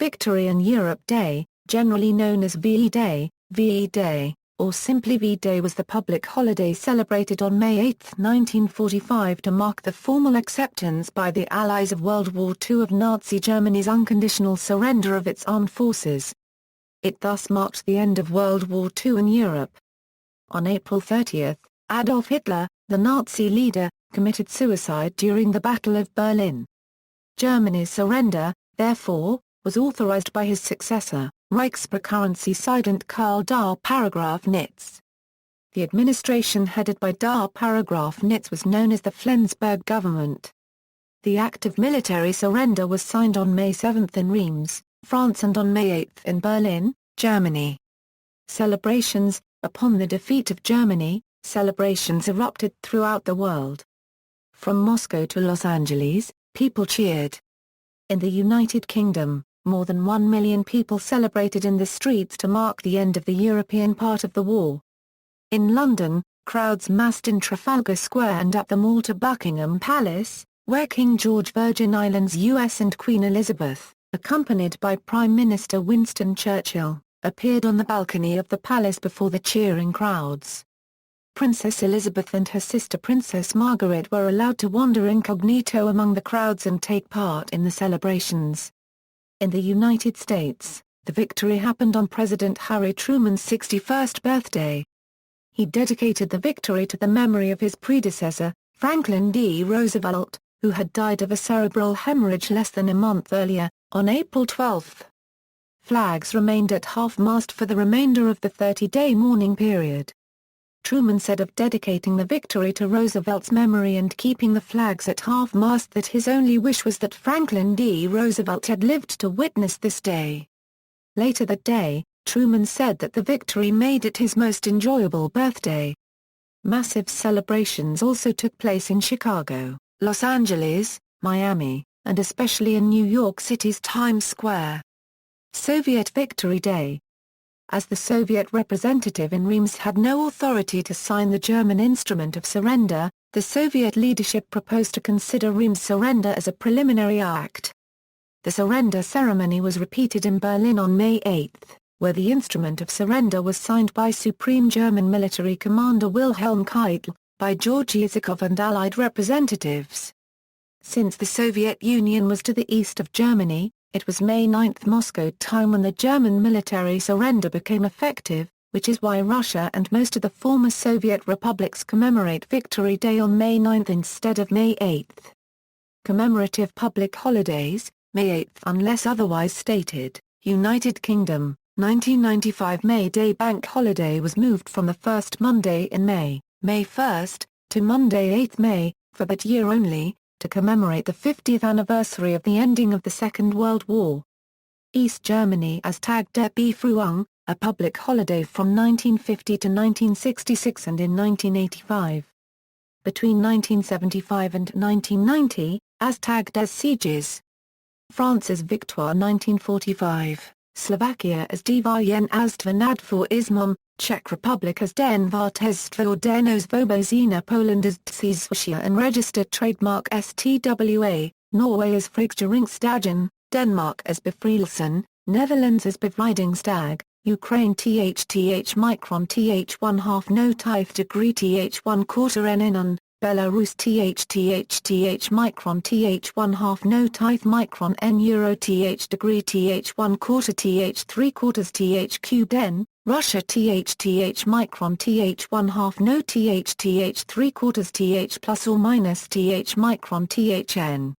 Victory in Europe Day, generally known as VE Day, or simply V-Day, was the public holiday celebrated on May 8, 1945 to mark the formal acceptance by the Allies of World War II of Nazi Germany's unconditional surrender of its armed forces. It thus marked the end of World War II in Europe. On April 30, Adolf Hitler, the Nazi leader, committed suicide during the Battle of Berlin. Germany's surrender, therefore, was authorized by his successor, Reichspräsident Karl Dönitz. The administration headed by Dönitz was known as the Flensburg government. The act of military surrender was signed on May 7 in Reims, France, and on May 8 in Berlin, Germany. Celebrations. Upon the defeat of Germany, celebrations erupted throughout the world. From Moscow to Los Angeles, people cheered. In the United Kingdom, more than 1 million people celebrated in the streets to mark the end of the European part of the war. In London, crowds massed in Trafalgar Square and at the Mall to Buckingham Palace, where King George, Virgin Islands US, and Queen Elizabeth, accompanied by Prime Minister Winston Churchill, appeared on the balcony of the palace before the cheering crowds. Princess Elizabeth and her sister Princess Margaret were allowed to wander incognito among the crowds and take part in the celebrations. In the United States, the victory happened on President Harry Truman's 61st birthday. He dedicated the victory to the memory of his predecessor, Franklin D. Roosevelt, who had died of a cerebral hemorrhage less than a month earlier, on April 12. Flags remained at half-mast for the remainder of the 30-day mourning period. Truman said of dedicating the victory to Roosevelt's memory and keeping the flags at half-mast that his only wish was that Franklin D. Roosevelt had lived to witness this day. Later that day, Truman said that the victory made it his most enjoyable birthday. Massive celebrations also took place in Chicago, Los Angeles, Miami, and especially in New York City's Times Square. Soviet Victory Day. As the Soviet representative in Reims had no authority to sign the German instrument of surrender, the Soviet leadership proposed to consider Reims' surrender as a preliminary act. The surrender ceremony was repeated in Berlin on May 8, where the instrument of surrender was signed by Supreme German Military Commander Wilhelm Keitel, by Georgy Zhukov and Allied representatives. Since the Soviet Union was to the east of Germany, it was May 9 Moscow time when the German military surrender became effective, which is why Russia and most of the former Soviet republics commemorate Victory Day on May 9 instead of May 8. Commemorative public holidays, May 8 unless otherwise stated. United Kingdom, 1995 May Day bank holiday was moved from the first Monday in May, May 1, to Monday 8 May, for that year only, to commemorate the 50th anniversary of the ending of the Second World War. East Germany as Tag der Befreiung, a public holiday from 1950 to 1966 and in 1985. Between 1975 and 1990, as Tag des Sieges. France as Victoire 1945, Slovakia as Dvojenstvá for Ismom, Czech Republic as Den Vartezstvo Deno Svobozina, Poland as Tzizwasha and registered trademark STWA, Norway as Frigsjeringsdagen, Denmark as Befrielsen, Netherlands as Bevrijdingstag, Ukraine THTH micron TH1/2 no tithe degree TH1/4 NN, Belarus THTH micron TH1/2 no tithe micron N Euro TH degree TH1/4 TH3/4 TH cubed N, Russia THTH micron TH1/2 no THTH3/4 TH plus or minus TH micron THN.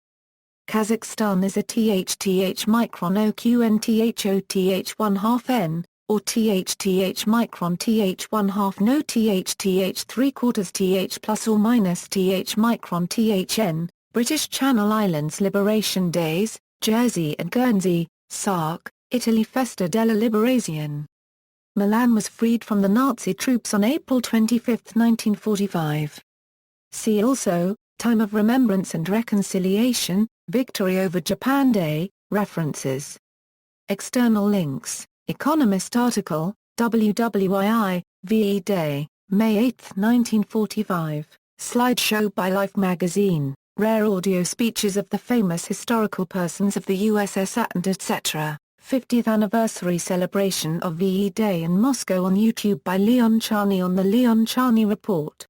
Kazakhstan is a THTH micron OQN THOTH 1/2 N, or THTH micron TH1/2 no THTH3/4 TH plus or minus TH micron THN, British Channel Islands Liberation Days, Jersey and Guernsey, Sark, Italy Festa della Liberazione. Milan was freed from the Nazi troops on April 25, 1945. See also, Time of Remembrance and Reconciliation, Victory over Japan Day, References. External links. Economist article, WWII, VE Day, May 8, 1945, slideshow by Life magazine, rare audio speeches of the famous historical persons of the USSR and etc. 50th anniversary celebration of VE Day in Moscow on YouTube by Leon Charney on The Leon Charney Report.